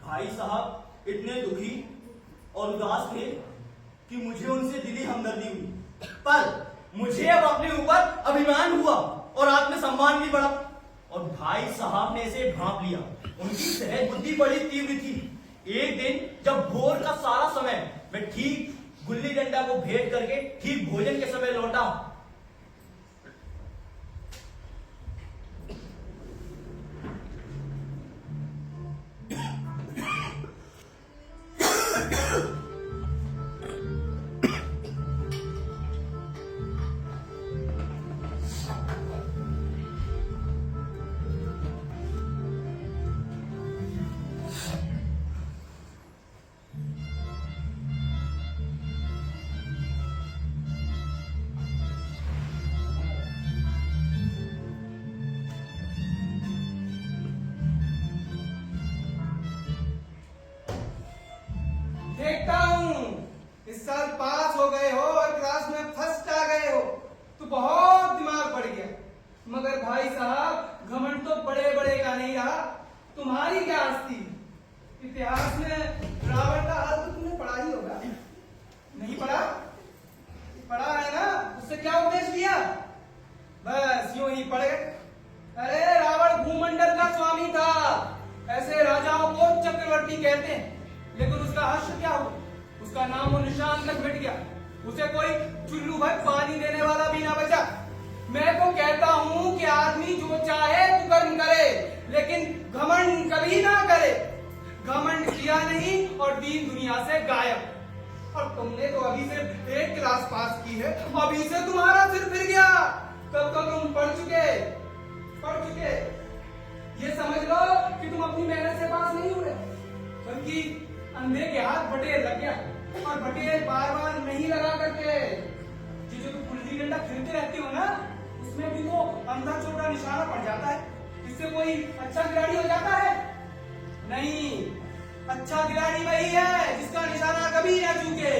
भाई साहब इतने दुखी और उदास थे कि मुझे उनसे दिली हमदर्दी हुई, पर मुझे अब अपने ऊपर अभिमान हुआ और आत्मसम्मान भी बढ़ा। और भाई साहब ने इसे भांप लिया। उनकी सहज बुद्धि बड़ी तीव्र थी। एक दिन जब भोर का सारा समय मैं ठीक गुल्ली डंडा को भेंट करके ठीक भोजन के समय लौटा, देखता हूँ इस साल पास हो गए हो और क्लास में फर्स्ट आ गए हो तो बहुत दिमाग बढ़ गया। मगर भाई साहब घमंड तो बड़े बड़े का नहीं रहा। तुम्हारी क्या आस्ती? इतिहास में रावण का हाल तो तुमने पढ़ा ही होगा, नहीं पढ़ा? पढ़ा है ना? उससे क्या उपदेश लिया? बस यूं ही पढ़ गए। अरे रावण भूमंडल का स्वामी था, ऐसे राजाओं को चक्रवर्ती कहते हैं। लेकिन उसका हश्र क्या हुआ? उसका नाम और निशान तक मिट गया। उसे कोई चुल्लू भर पानी देने वाला भी ना बचा। मैं तो कहता हूँ कि आदमी जो चाहे कुकर्म करे, लेकिन घमंड कभी ना करे। घमंड किया नहीं और दीन दुनिया से गायब। और तुमने तो अभी सिर्फ एक क्लास पास की है, अभी से तुम्हारा सिर फिर गया। तब तो तुम पढ़ चुके। ये समझ लो कि तुम अपनी मेहनत से पास नहीं हुए, बल्कि अंधे के हाथ बटेर लग गया। और बटेर बार बार नहीं लगा करके। जो तुम गुल्ली डंडा खेलते रहते हो ना, उसमें भी तो अंधा छोटा निशाना पड़ जाता है। इससे कोई अच्छा खिलाड़ी हो जाता है? नहीं, अच्छा खिलाड़ी वही है जिसका निशाना कभी न चूके।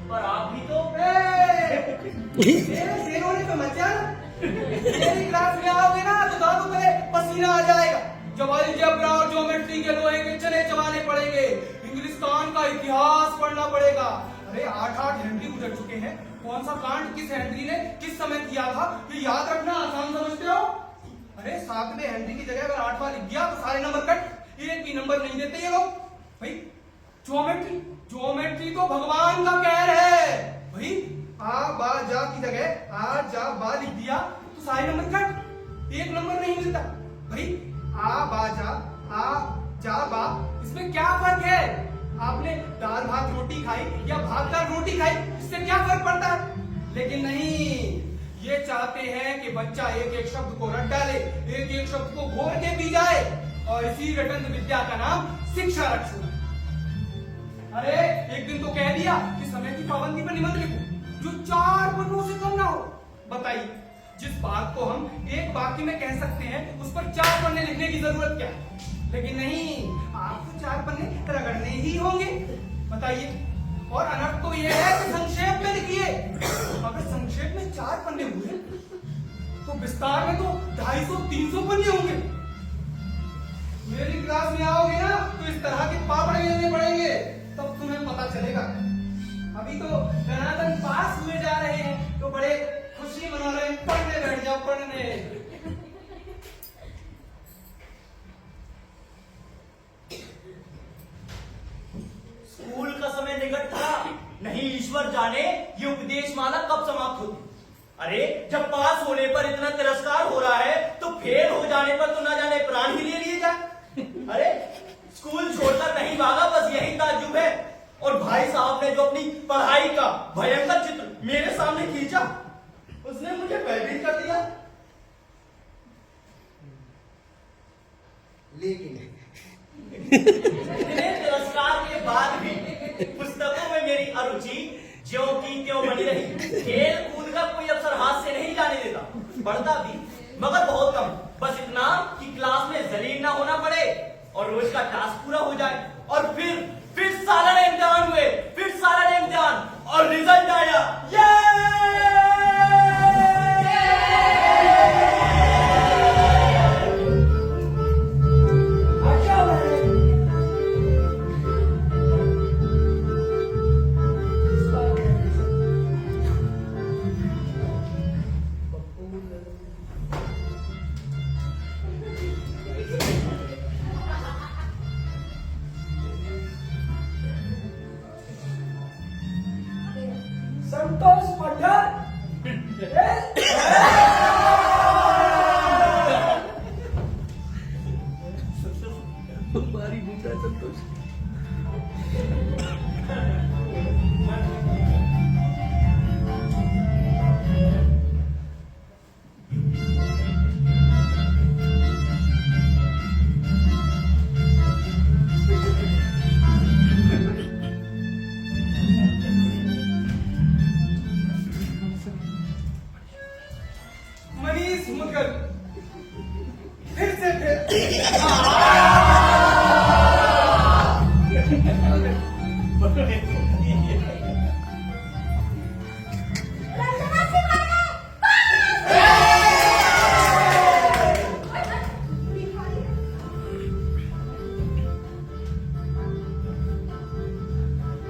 पर आप भी तो शेरों ने तो मचा। मेरी क्लास में आओगे ना तो दादू पे पसीना आ जाएगा। जब अलजेब्रा और ज्योमेट्री के लोहे के चने चबाने पड़ेंगे, इंग्लिस्तान का इतिहास पढ़ना पड़ेगा। अरे 8 हेनरी गुजर चुके हैं। कौन सा कांड किस हेनरी ने किस समय किया था, ये याद रखना आसान समझते हो? अरे 7वें हेनरी की जगह अगर 8वां लिख दिया तो सारे नंबर कट। एक भी नंबर नहीं देते ये लोग। भाई ज्योमेट्री तो भगवान का कहर है। भाई आ बा जा की जगह आ जा बा लिख दिया तो सारे नंबर कट, एक नंबर नहीं मिलता। भाई आ बा जा बा, इसमें क्या फर्क है? आपने दाल भात रोटी खाई या भात दाल रोटी खाई, इससे क्या फर्क पड़ता है? लेकिन नहीं, ये चाहते हैं कि बच्चा एक एक शब्द को रट डाले, एक एक शब्द को घोर के पी जाए, और इसी रटंत विद्या का नाम शिक्षा रख छोड़ा। अरे एक दिन तो कह दिया कि समय की पाबंदी पर निबंध लिखो जो 4 पन्नों से कम ना हो। बताइए, जिस बात को हम एक वाक्य में कह सकते हैं उस पर 4 पन्ने लिखने की जरूरत क्या है? लेकिन नहीं, आपको 4 पन्ने रगड़ने ही होंगे। बताइए। और अनर्थ तो यह है कि संक्षेप में लिखिए। अगर संक्षेप में 4 पन्ने हुए तो विस्तार में तो 250-300 पन्ने होंगे। मेरी क्लास में आओगे ना तो इस तरह के पापड़ लेने पड़ेंगे, तब तुम्हें पता चलेगा। अभी तो धनाधन पास हुए जा रहे हैं तो बड़े खुशी मना रहे हैं। पढ़ने बैठ जाओ, पढ़ने। स्कूल का समय निकट था, नहीं ईश्वर जाने ये उपदेश माला कब समाप्त होती। अरे जब पास होने पर इतना तिरस्कार हो रहा है तो फेल हो जाने पर तो ना जाने प्राण ही ले लिए जाए। अरे स्कूल छोड़कर नहीं भागा, बस यही ताज्जुब है। और भाई साहब ने जो अपनी पढ़ाई का भयंकर चित्र मेरे सामने खींचा, उसने मुझे भयभीत कर दिया। लेकिन इतने तिरस्कार के बाद भी पुस्तकों में मेरी अरुचि ज्यों की त्यों बनी रही। खेल कूद का कोई अवसर हाथ से नहीं जाने देता। पढ़ता भी मगर बहुत कम, बस इतना कि क्लास में जलील ना होना पड़े और रोज का टास्क पूरा हो जाए। और फिर सालाना इम्तिहान हुए, फिर सालाना इम्तिहान और रिजल्ट आया। संतोष पठान हमारी बूटा संतोष। मनीष मुदगल फिर से फिर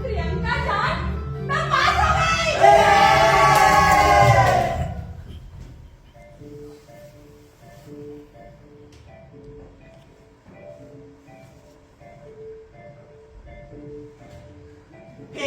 प्रियंका जान, मैं पास हो गई। हे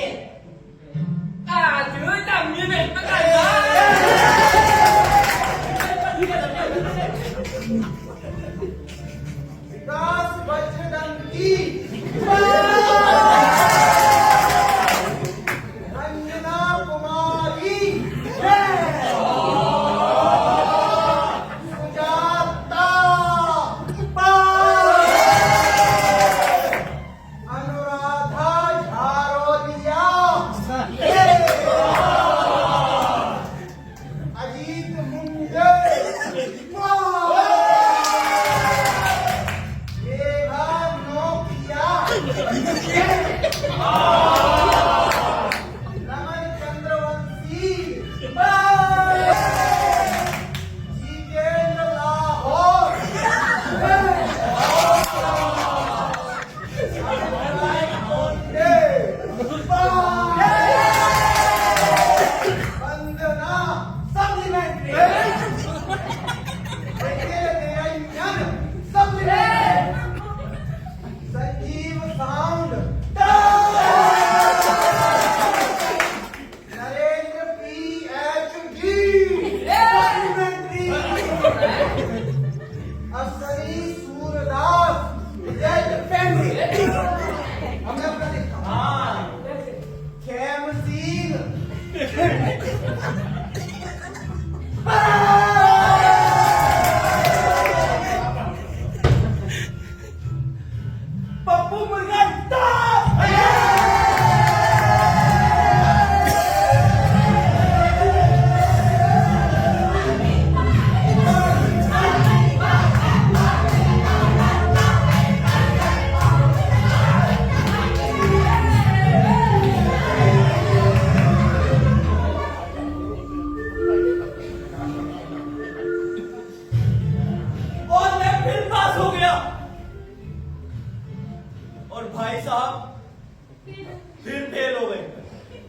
फिर फेल हो गए।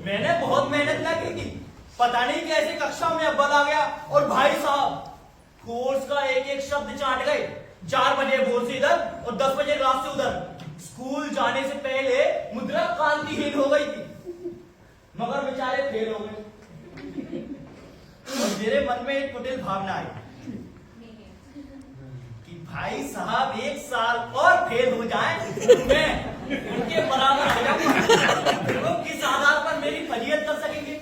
मैंने बहुत मेहनत ना की थी, पता नहीं कैसे कक्षा में अव्वल आ गया। और भाई साहब कोर्स का एक एक शब्द चाट गए। 4 बजे बोर्ड से इधर और 10 बजे क्लास से उधर। स्कूल जाने से पहले मुद्रा कांतिहीन हो गई थी, मगर बेचारे फेल हो गए। और मेरे मन में एक कुटिल भावना आई कि भाई साहब 1 साल और फेल हो जाए तो मैं उनके बराबर हो जाऊंगा। वो किस आधार पर मेरी फजीयत कर सकेंगे?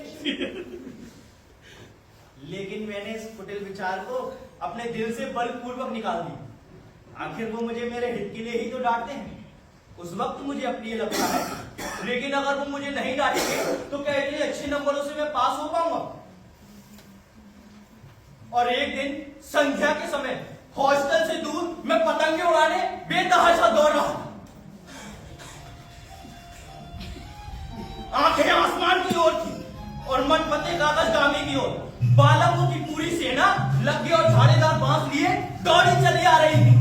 लेकिन मैंने इस कुटिल विचार को अपने दिल से बलपूर्वक निकाल दी। आखिर वो मुझे मेरे हित के लिए ही तो डांटते हैं। उस वक्त मुझे अपनी ये लगता है, लेकिन अगर वो मुझे नहीं डांटेंगे तो क्या इतने अच्छे नंबरों से मैं पास हो पाऊंगा? और एक दिन संध्या के समय हॉस्टल से दूर मैं पतंगे उड़ाने बेतहाशा दौड़ रहा था। आंखें आसमान की ओर थी और मन पते कागजगामी की ओर। बालकों की पूरी सेना लगे और झाड़ीदार बांस लिए दौड़ी चली आ रही थी।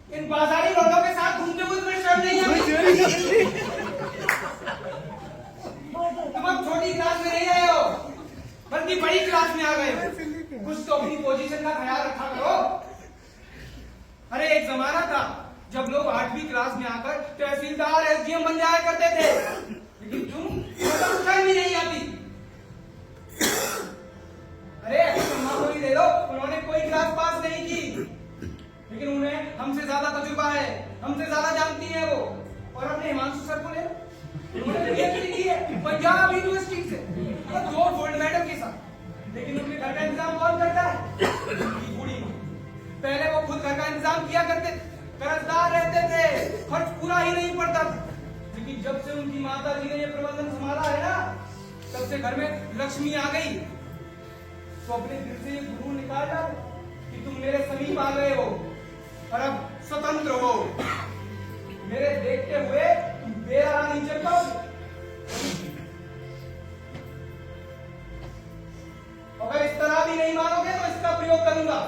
इन बाजारी लोगों के साथ घूमते हुए तुम्हें शर्म नहीं आती? तुम अब छोटी क्लास में नहीं आए हो, बल्कि बड़ी क्लास में आ गए हो। कुछ तो अपनी पोजीशन का ख्याल रखा करो। अरे एक जमाना था जब लोग 8वीं क्लास में आकर तहसीलदार एसडीएम बन जाया करते थे, लेकिन तुम शर्म ही नहीं आती। अरे अम्मा को ही ले लो, उन्होंने कोई क्लास पास नहीं की, लेकिन उन्हें हमसे ज्यादा तजुर्बा है, हमसे ज्यादा जानती है वो। और अपने हिमांशु सर को ले लो, उन्होंने पीएचडी की है पंजाब यूनिवर्सिटी से और 2 गोल्ड मेडल के साथ। लेकिन उनके घर का इंतजाम कौन करता है? उनकी बूढ़ी माँ। पहले वो खुद घर का इंतजाम किया करते, कर्जदार रहते थे, खर्च पूरा ही नहीं पड़ता था। लेकिन जब से उनकी माता जी ने ये प्रबंधन संभाला है ना, तब से घर में लक्ष्मी आ गई। तो अपने दिल से ये गुरूर निकाल डालो कि तुम मेरे समीप आ गए हो और अब स्वतंत्र हो। मेरे देखते हुए तुम बेरा नहीं चल पाओगे। अगर इस तरह भी नहीं मानोगे तो इसका प्रयोग करूंगा।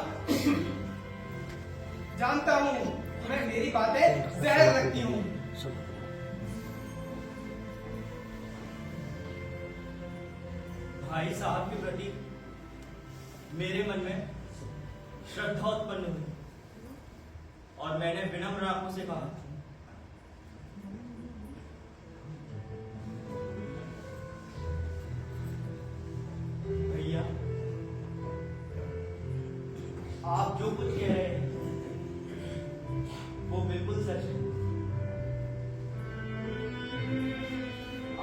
जानता हूं तुम्हें मेरी बातें जहर लगती हूं। भाई साहब के प्रति मेरे मन में श्रद्धा उत्पन्न हुई और मैंने विनम्र आंखों से कहा, भैया आप जो कुछ कह रहे हैं वो बिल्कुल सच है।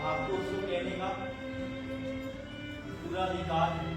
आपको उत्तराधिकार है।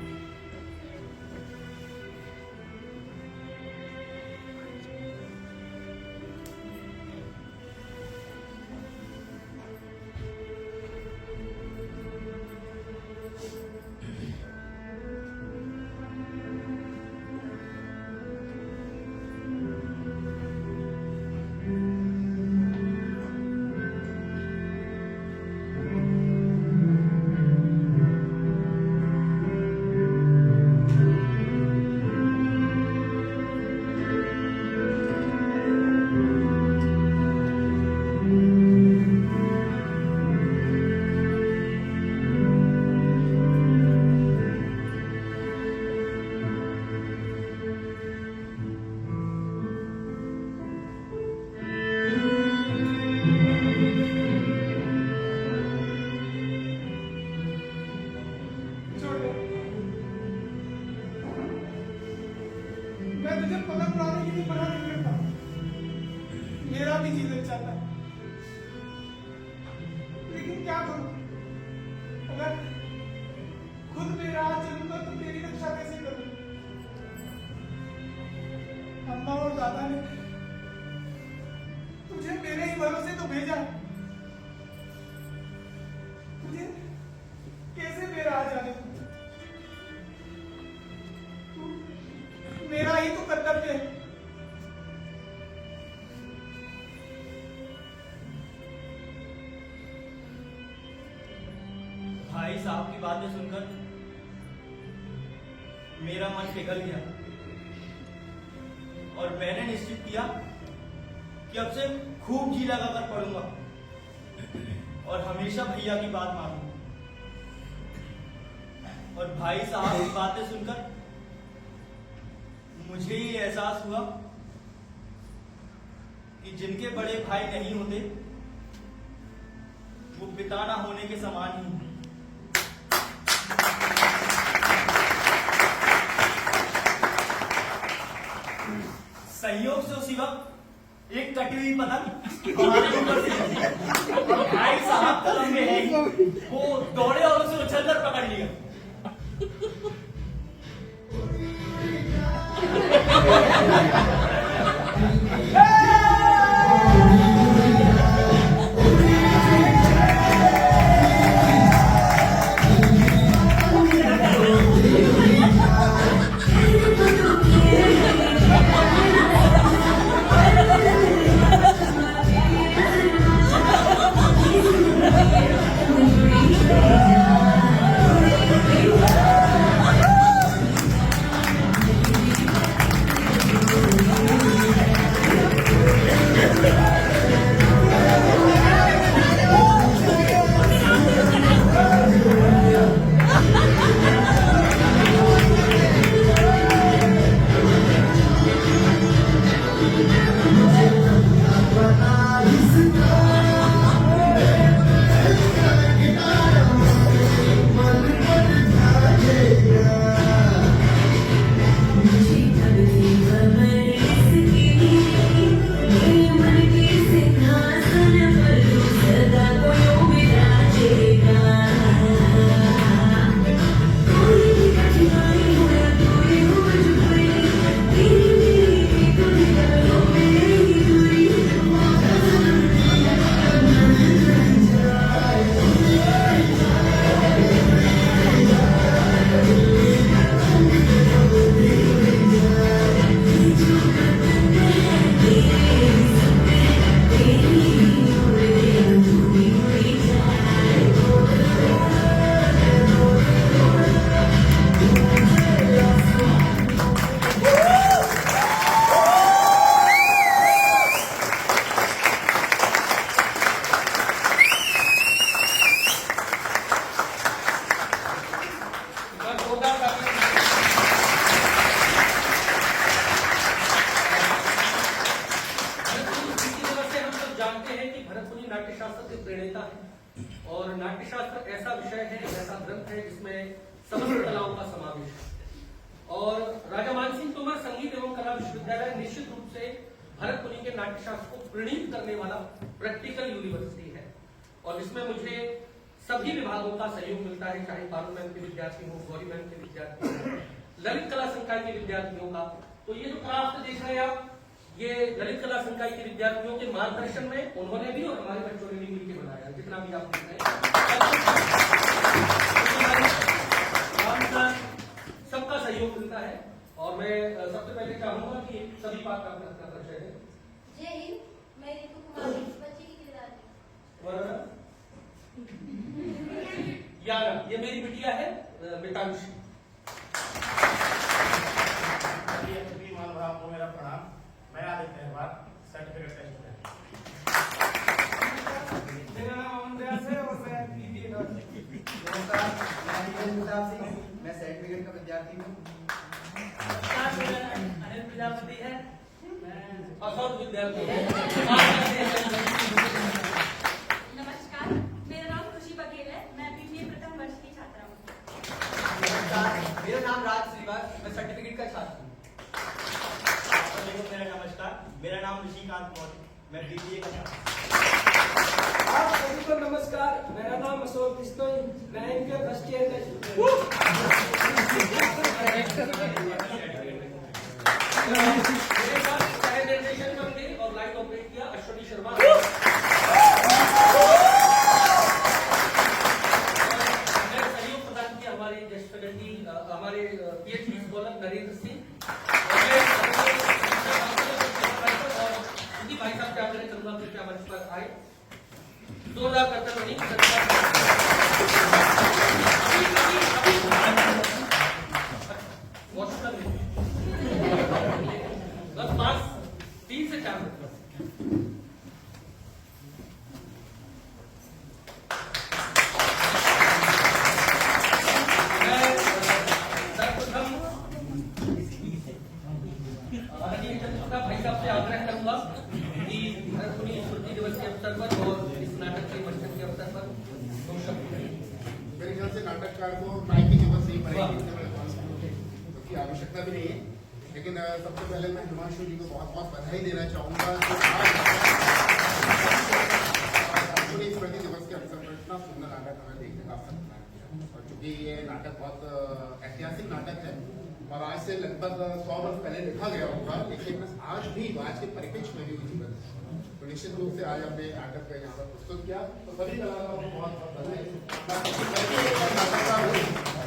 छोड़ दे। मैं तुझे पलक उड़ाने के लिए मना नहीं करता, मेरा भी जीवन चाहता है, लेकिन क्या करूं? अगर खुद मेरा हाथ चलूंगा तो तेरी रक्षा कैसे करूं? अम्मा और दादा ने तुझे मेरे ही भरोसे तो भेजा, तुझे कैसे मेरा आ जाने दूं? मेरा ही तो कर्तव्य है। भाई साहब की बातें सुनकर मेरा मन पिघल गया और मैंने निश्चित किया कि अब से खूब जी लगाकर पढ़ूंगा और हमेशा भैया की बात मानूंगा। और भाई साहब की बातें सुनकर मुझे ये एहसास हुआ कि जिनके बड़े भाई नहीं होते वो पिता ना होने के समान ही हैं। संयोग से उसी वक्त एक कटी हुई पतंग हमारे ऊपर से गिरी और भाई साहब कदम में है ही, वो दौड़े और उसे उछलकर पकड़ लिया। नाट्यशास्त्र ऐसा विषय है, ऐसा ग्रंथ है जिसमें समस्त कलाओं का समावेश है। और राजा मानसिंह तोमर संगीत एवं कला विश्वविद्यालय निश्चित रूप से भरत मुनि के नाट्यशास्त्र को प्रणीत करने वाला प्रैक्टिकल यूनिवर्सिटी है और इसमें मुझे सभी विभागों का सहयोग मिलता है, चाहे पार्लियामेंट के विद्यार्थी हो, गवर्नमेंट के विद्यार्थी हो, ललित कला संकाय के विद्यार्थियों का। तो ये जो क्राफ्ट देख रहे हैं आप, ये ललित कला संकाय के विद्यार्थियों के मार्गदर्शन में उन्होंने भी और हमारे बच्चों ने भी मिलकर बनाया, जितना भी आप देख रहे हैं सबका सहयोग मिलता है। और मैं सबसे पहले चाहूंगा कि सभी बात का परिचय है। जय हिंद, मैं रितु कुमारी, इस बच्चे की किरदार है। यारा, ये मेरी बिटिया है मितांशी। सभी महानुभाव को मेरा प्रणाम। मैं आदित्य अहवार, सर्टिफिकेट टेस्ट। मेरा नाम अमन व्यास है और मैं पीपी नमस्कार, मैं सर्टिफिकेट का विद्यार्थी हूँ। नमस्कार, मेरा नाम अनिल प्रजापति है। असौद विद्यार्थी नमस्कार, मेरा नाम खुशी बघेल है। मैं बीबीए प्रथम वर्ष की छात्रा हूँ। नमस्कार, मेरा नाम राज श्रीवास, मैं सर्टिफिकेट का छात्र हूँ। मेरा नमस्कार, मेरा नाम ऋषिकांत मौर्य, मैं बीबीए का छात्र हूं। आप सभी को नमस्कार, मेरा नाम अशोक बिश्नोई, मैं इनके फर्स्ट ईयर का स्टूडेंट हूं। मेरे साथ सह निर्देशन करके और लाइट ऑपरेट किया अश्वनी शर्मा। सहयोग प्रदान किया हमारे ज्येष्ठ फैकल्टी, हमारे पीएचडी स्कॉलर नरेंद्र सिंह। भाई साहब क्या करें, चंद्रमा क्या मंच पर आए, जोरदार करते बनी बस 3 से 4 मिनट बस। भाई साहब से आग्रह करूंगा कि भरतमुनि स्मृति दिवस के अवसर पर और इस नाटक के मंचन के अवसर पर दो शब्द। मेरे ख्याल से नाटककार को माइक की जरूरत नहीं पड़ेगी, उसकी आवश्यकता भी नहीं है। लेकिन सबसे पहले मैं हिमांशु जी को बहुत बहुत बधाई देना चाहूंगा कि भरतमुनि स्मृति दिवस के अवसर पर इतना सुंदर नाटक हमें देखने का अवसर मिला। और चूंकि ये नाटक बहुत ऐतिहासिक नाटक है और आज से लगभग 100 वर्ष पहले लिखा गया होगा, लेकिन आज भी आज के परिप्रेक्ष्य में भी जीवन है। तो निश्चित रूप से आज हमने नाटक का यहाँ पर प्रस्तुत किया, तो सभी कलाकारों को बहुत बहुत बधाई।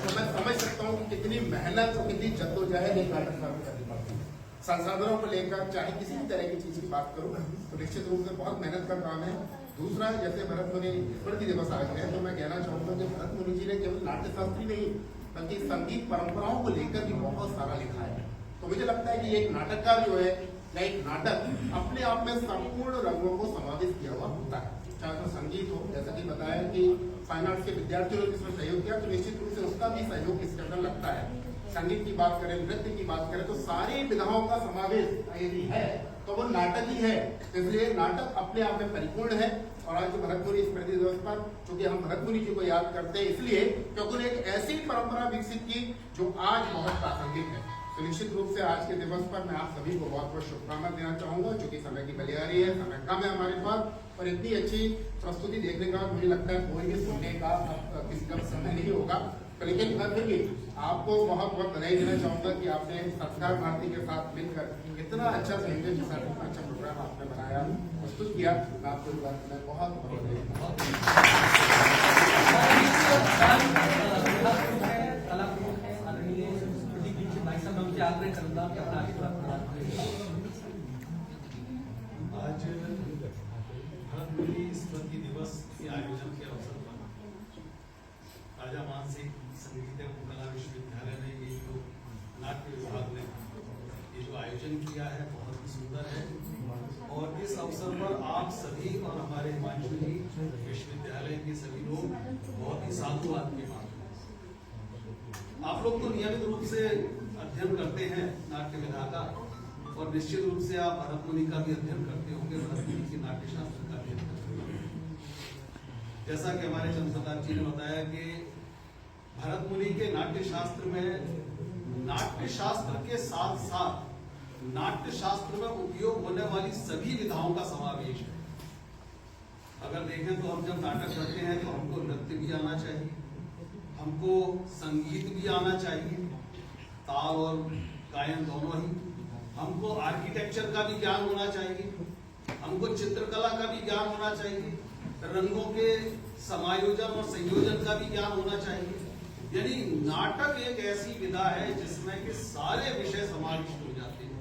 तो मैं समझ सकता हूँ कि कितनी मेहनत और कितनी जद्दोजहद एक नाटककार को करनी पड़ती है। संसाधनों को लेकर चाहे किसी भी तरह की चीज की बात करूँ तो निश्चित रूप से बहुत मेहनत का काम है। दूसरा, जैसे भरतमुनि स्मृति दिवस आज है, तो मैं कहना चाहूंगा कि भरतमुनि जी ने केवल नाट्य शास्त्री नहीं बल्कि संगीत परंपराओं को लेकर भी बहुत सारा लिखा है। तो मुझे लगता है कि एक नाटककार जो है या एक नाटक अपने आप में संपूर्ण रंगों को समावेश किया हुआ होता है, चाहे तो संगीत हो, जैसा कि बताया कि फाइन आर्ट्स के विद्यार्थियों ने इसमें सहयोग किया, तो निश्चित रूप से उसका भी सहयोग इसके अंदर लगता है। संगीत की बात करें, नृत्य की बात करें, तो सारी विधाओं का समावेश यदि है तो वो नाटक ही है। इसलिए नाटक अपने आप में परिपूर्ण है। और आज भरतमुनि स्मृति दिवस पर चूंकि हम भरतमुनि जी को याद करते हैं इसलिए क्योंकि उन्होंने एक ऐसी परंपरा विकसित की जो आज बहुत प्रासंगिक है। तो निश्चित रूप से आज के दिवस पर मैं आप सभी को बहुत बहुत शुभकामना देना चाहूंगा। जो कि समय की बलिहारी है, समय कम है हमारे पास, और इतनी अच्छी प्रस्तुति देखने का मुझे लगता है कोई भी सुनने का किसी का समय नहीं होगा। तो लेकिन मैं फिर भी आपको बहुत बहुत बधाई देना चाहूंगा कि आपने संस्कार भारती के साथ मिलकर इतना अच्छा संयोजन के साथ इतना अच्छा प्रोग्राम आपने बनाया, प्रस्तुत किया। मैं आपको इस बात में बहुत बहुत बधाई देता हूं। आग्रह करूंगा कि अपना आशीर्वाद प्रदान करें। आज भरतमुनि स्मृति दिवस के आयोजन के अवसर पर राजा मानसिंह संगीत एवं कला विश्वविद्यालय ने ये जो नाट्य विभाग ने ये जो आयोजन किया है बहुत ही सुंदर है। और इस अवसर पर आप सभी और हमारे हिमांशु जी विश्वविद्यालय के सभी लोग बहुत ही साधुवाद के माध्यम से, आप लोग तो नियमित रूप से अध्ययन करते हैं नाट्य विधा का, और निश्चित रूप से आप भरतमुनि का भी अध्ययन करते होंगे, भरतमुनि के नाट्य शास्त्र का भी अध्ययन करते होंगे। जैसा कि हमारे चंद्र प्रताप जी ने बताया कि भरतमुनि के नाट्य शास्त्र में नाट्य शास्त्र के साथ साथ नाट्य शास्त्र में उपयोग होने वाली सभी विधाओं का समावेश है। अगर देखें तो हम जब नाटक करते हैं तो हमको नृत्य भी आना चाहिए, हमको संगीत भी आना चाहिए, ताल और गायन दोनों ही, हमको आर्किटेक्चर का भी ज्ञान होना चाहिए, हमको चित्रकला का भी ज्ञान होना चाहिए, रंगों के समायोजन और संयोजन का भी ज्ञान होना चाहिए। यानी नाटक एक ऐसी विधा है जिसमें कि सारे विषय समाविष्ट हो जाते हैं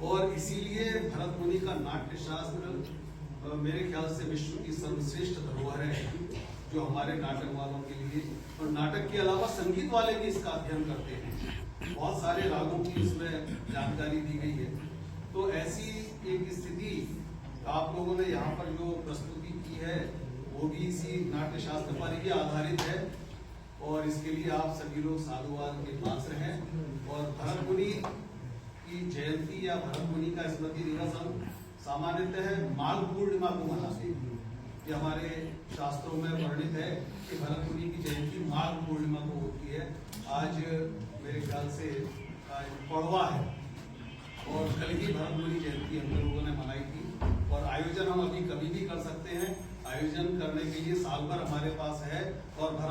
और इसीलिए भरत मुनि का नाट्य शास्त्र मेरे ख्याल से विश्व की सर्वश्रेष्ठ धरोहर है जो हमारे नाटक वालों के लिए, और नाटक के अलावा संगीत वाले भी इसका अध्ययन करते हैं। बहुत सारे रागों की इसमें जानकारी दी गई है। तो ऐसी एक स्थिति आप लोगों ने यहाँ पर जो प्रस्तुति की है वो भी इसी नाट्य शास्त्र पर ही आधारित है और इसके लिए आप सभी लोग साधुवाद के पात्र हैं। और भरत मुनि की जयंती या भरत मुनि का स्मृति दिवस हम सामान्यतः माघ पूर्णिमा को मनाते हैं। ये हमारे शास्त्रों में वर्णित है कि भरत मुनि की जयंती माघ पूर्णिमा को होती है। आज मेरे ख्याल से पड़वा है और कल ही भरत मुनि जयंती हम लोगों ने मनाई थी और आयोजन हम अभी कभी भी कर सकते हैं। आयोजन करने के लिए साल भर हमारे पास है और भरत